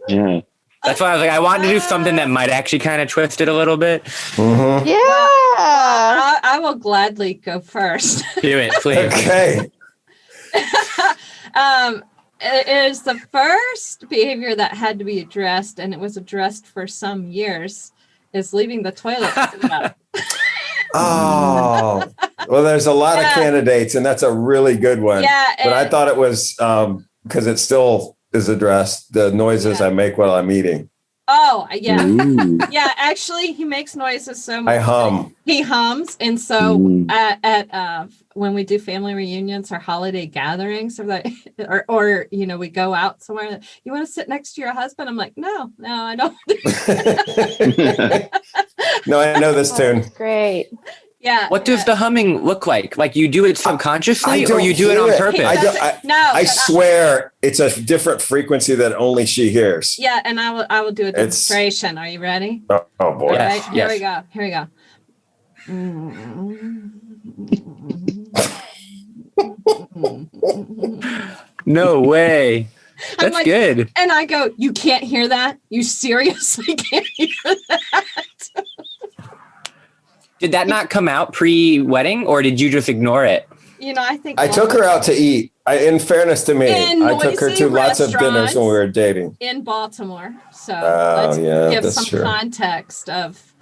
Yeah. That's why I was I wanted to do something that might actually kind of twist it a little bit. Yeah. I will gladly go first. Do it, please. Okay. It is the first behavior that had to be addressed, and it was addressed for some years, is leaving the toilet up. Oh, well, there's a lot of candidates, and that's a really good one. Yeah, but I thought it was because it still is addressed, the noises I make while I'm eating. Oh, yeah. Ooh. Yeah, actually, he makes noises so much. I hum. He hums. And so at when we do family reunions or holiday gatherings, or we go out somewhere, you want to sit next to your husband? I'm like, no, I don't. No, I know this tune. That's great. Yeah. What does the humming look like? Like you do it subconsciously or you do it on purpose? I swear it's a different frequency that only she hears. Yeah, and I will do a demonstration. Are you ready? Oh boy. All right, here we go. Here we go. No way. That's like, good. And I go, you can't hear that? You seriously can't hear that? Did that not come out pre-wedding or did you just ignore it? I think I took her out to eat. In fairness to me, I took her to lots of dinners when we were dating. In Baltimore. So let's give some context of,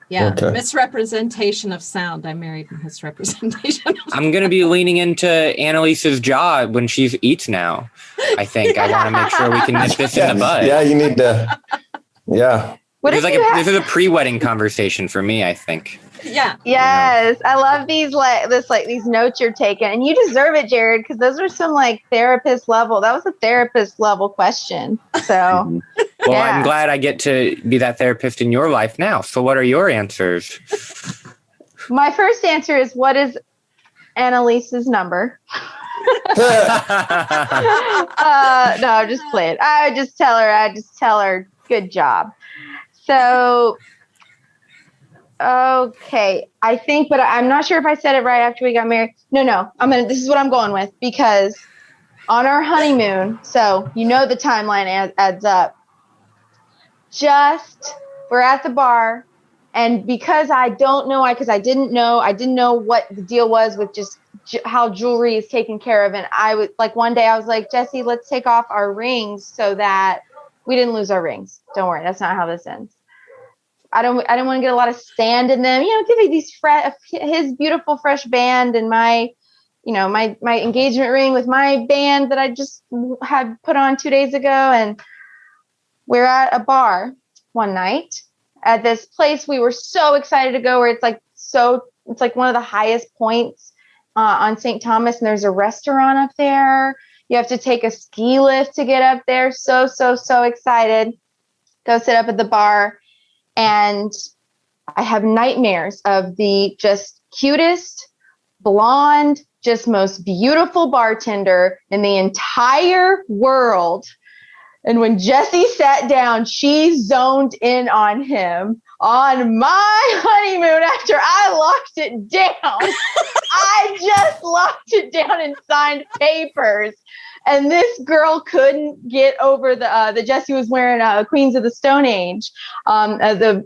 misrepresentation of sound. I married misrepresentation. I'm going to be leaning into Annalise's jaw when she eats now. I think I want to make sure we can nip this in the bud. Yeah, you need to. Yeah. This is a pre-wedding conversation for me, I think. Yeah. Yes. I love these these notes you're taking. And you deserve it, Jared, because those are some therapist level. That was a therapist level question. So well, I'm glad I get to be that therapist in your life now. So what are your answers? My first answer is, what is Annalise's number? No, I'm just playing. I just tell her, good job. So, okay, I think, but I'm not sure if I said it right after we got married. No, this is what I'm going with, because on our honeymoon, so the timeline adds up. We're at the bar, and because I didn't know what the deal was with just how jewelry is taken care of. And I was one day I was like, Jesse, let's take off our rings so that we didn't lose our rings. Don't worry. That's not how this ends. I don't want to get a lot of sand in them. Give me his beautiful fresh band and my engagement ring with my band that I just had put on 2 days ago. And we're at a bar one night at this place we were so excited to go, where it's one of the highest points on St. Thomas, and there's a restaurant up there. You have to take a ski lift to get up there. So excited. Go sit up at the bar. And I have nightmares of the just cutest, blonde, just most beautiful bartender in the entire world. And when Jessie sat down, she zoned in on him on my honeymoon after I locked it down. I just locked it down and signed papers. And this girl couldn't get over the Jessie was wearing Queens of the Stone Age, album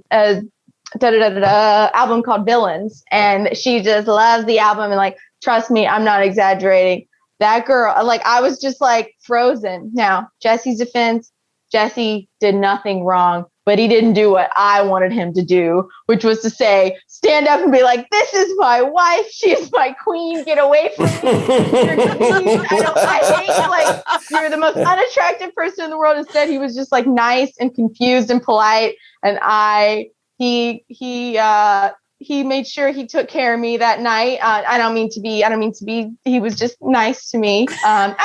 called Villains. And she just loves the album. And trust me, I'm not exaggerating. That girl, I was just frozen. Now, Jesse's defense, Jesse did nothing wrong, but he didn't do what I wanted him to do, which was to say, stand up and be like, this is my wife. She is my queen. Get away from me. I hate you're the most unattractive person in the world. Instead, he was just nice and confused and polite. And he made sure he took care of me that night. I don't mean to be, he was just nice to me. Come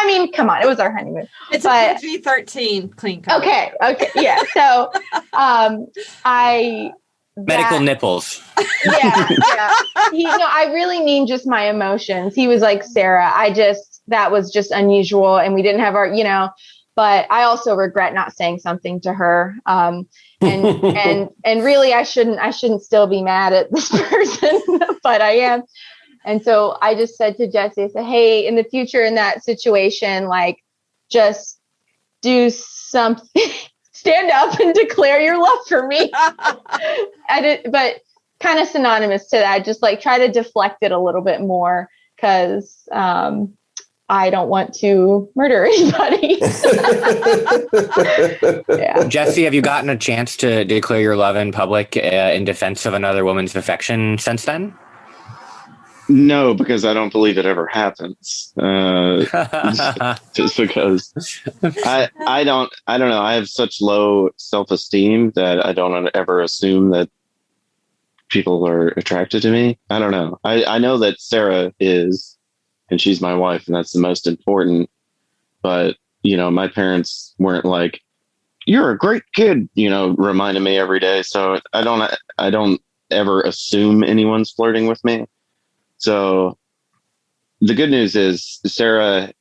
on, it was our honeymoon. It's a PG-13 clean cut. Okay. Yeah. So, medical nipples. Yeah. I really mean just my emotions. He was like, Sarah, that was just unusual. And we didn't have our, but I also regret not saying something to her. And really I shouldn't still be mad at this person, but I am. And so I just said to Jessie, I said, hey, in the future in that situation, just do something, stand up and declare your love for me. But kind of synonymous to that, just try to deflect it a little bit more, because I don't want to murder anybody. Yeah. Jessie, have you gotten a chance to declare your love in public in defense of another woman's affection since then? No, because I don't believe it ever happens. Just because I don't know. I have such low self-esteem that I don't ever assume that people are attracted to me. I don't know. I know that Sarah is, and she's my wife, and that's the most important. But, my parents weren't like, you're a great kid, reminding me every day. So I don't ever assume anyone's flirting with me. So the good news is Sarah,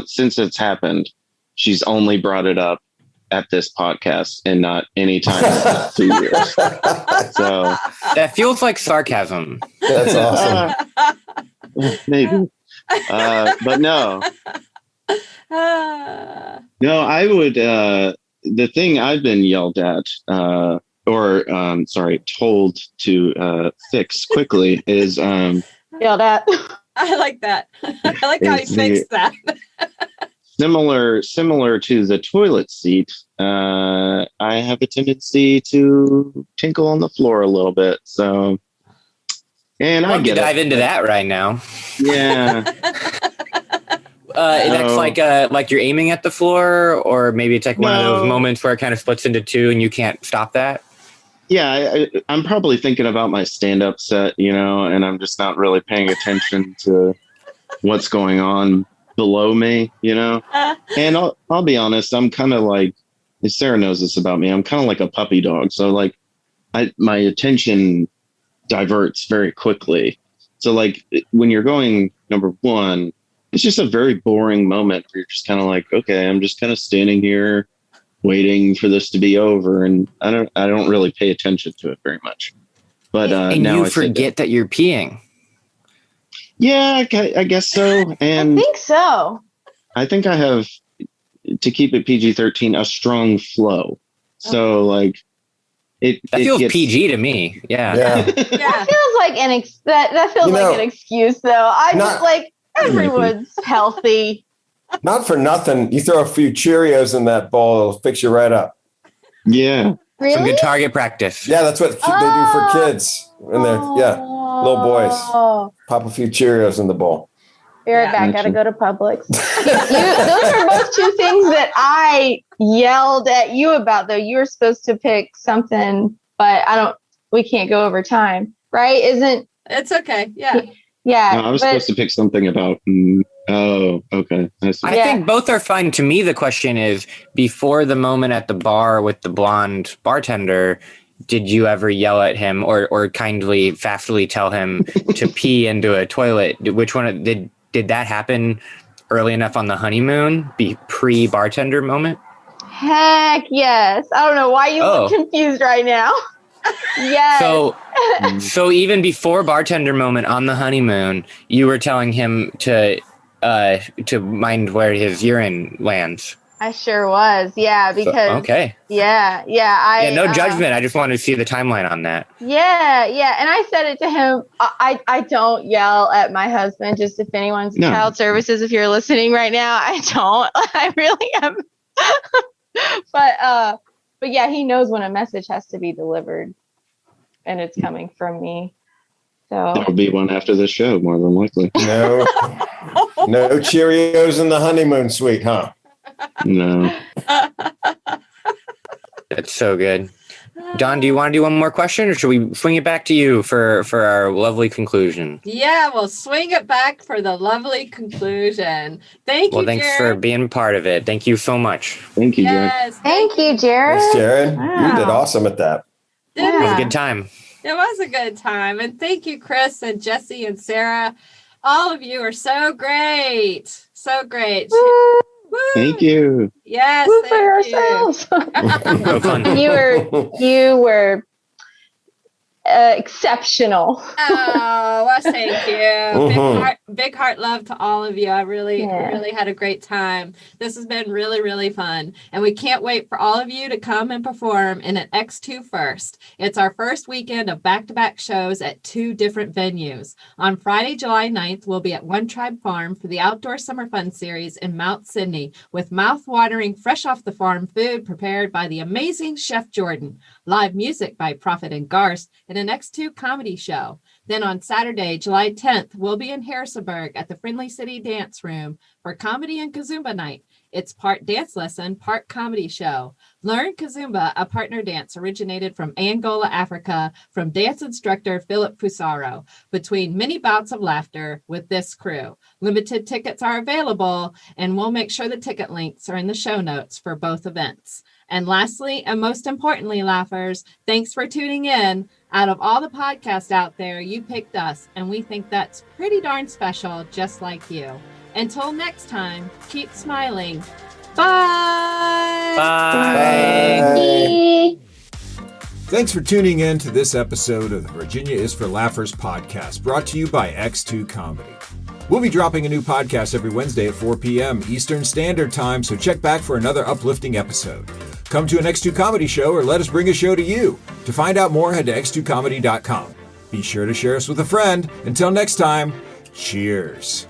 since it's happened, she's only brought it up at this podcast and not any time in the last 2 years. So That feels like sarcasm. That's awesome. maybe. But no, I would, the thing I've been yelled at, told to fix quickly is, Yelled at. I like that. I like how you fixed that. similar to the toilet seat. I have a tendency to tinkle on the floor a little bit. So, and I get dive into that right now. Yeah. That's like you're aiming at the floor, or maybe it's like one of those moments where it kind of splits into two and you can't stop that. Yeah, I'm probably thinking about my stand-up set, and I'm just not really paying attention to what's going on below me, And I'll be honest, I'm kind of like, Sarah knows this about me, I'm kind of like a puppy dog. So like, my attention diverts very quickly. So like when you're going number one, it's just a very boring moment where you're just kind of like, okay, I'm just kind of standing here waiting for this to be over, and I don't really pay attention to it very much. But and now you I forget that you're peeing. Yeah, I guess so. And I think so. I think I have, to keep it PG-13, a strong flow. So like that feels PG to me. Yeah. That feels like that feels like an excuse, though. Just like everyone's healthy. Not for nothing. You throw a few Cheerios in that bowl, it'll fix you right up. Yeah. Really? Some good target practice. Yeah, that's what they do for kids. And they're, little boys. Pop a few Cheerios in the bowl. Be right back. Gotta go to Publix. Those are both two things that I yelled at you about, though. You were supposed to pick something, but we can't go over time, right? It's okay. Yeah. Yeah. No, I was supposed to pick something about, oh, okay. I think both are fine. To me, the question is, before the moment at the bar with the blonde bartender, did you ever yell at him or kindly, fastly tell him to pee into a toilet? Which one did that happen early enough on the honeymoon, pre-bartender moment? Heck yes. I don't know why you look confused right now. Yes. So even before bartender moment on the honeymoon, you were telling him to mind where his urine lands. I sure was. Yeah, because okay. Yeah. No judgment. I just wanted to see the timeline on that. Yeah. And I said it to him. I don't yell at my husband. Just if anyone's child services, if you're listening right now, I don't. I really am. But yeah, he knows when a message has to be delivered, and it's coming from me. So there'll be one after this show, more than likely. No Cheerios in the honeymoon suite, huh? No. That's so good. Don, do you want to do one more question, or should we swing it back to you for our lovely conclusion? Yeah, we'll swing it back for the lovely conclusion. Thank you, Well, thanks Jared. for being part of it. Thank you so much. Thank you, Jared. Yes, thank you, Jared. Thanks, Jared. Wow. You did awesome at that. It was a good time. It was a good time. And thank you, Chris and Jesse and Sarah. All of you are so great. So great. Woo. Woo. Thank you. Yes, Woo thank for you. ourselves. So fun. You were exceptional. Oh, well, thank you. Big heart love to all of you. I really had a great time. This has been really, really fun. And we can't wait for all of you to come and perform in an X2 First. It's our first weekend of back-to-back shows at 2 different venues. On Friday, July 9th, we'll be at One Tribe Farm for the Outdoor Summer Fun Series in Mount Sydney with mouth-watering, fresh off the farm food prepared by the amazing Chef Jordan, live music by Prophet and Garst, and an X2 comedy show. Then on Saturday, July 10th, we'll be in Harrisonburg at the Friendly City Dance Room for Comedy and Kazumba Night. It's part dance lesson, part comedy show. Learn Kazumba, a partner dance originated from Angola, Africa, from dance instructor Philip Fusaro, between many bouts of laughter with this crew. Limited tickets are available, and we'll make sure the ticket links are in the show notes for both events. And lastly, and most importantly, laughers, thanks for tuning in. Out of all the podcasts out there, you picked us, and we think that's pretty darn special, just like you. Until next time, keep smiling. Bye. Bye. Thanks for tuning in to this episode of the Virginia is for Laughers podcast, brought to you by X2 Comedy. We'll be dropping a new podcast every Wednesday at 4 p.m. Eastern Standard Time, so check back for another uplifting episode. Come to an X2 Comedy show or let us bring a show to you. To find out more, head to x2comedy.com. Be sure to share us with a friend. Until next time, cheers.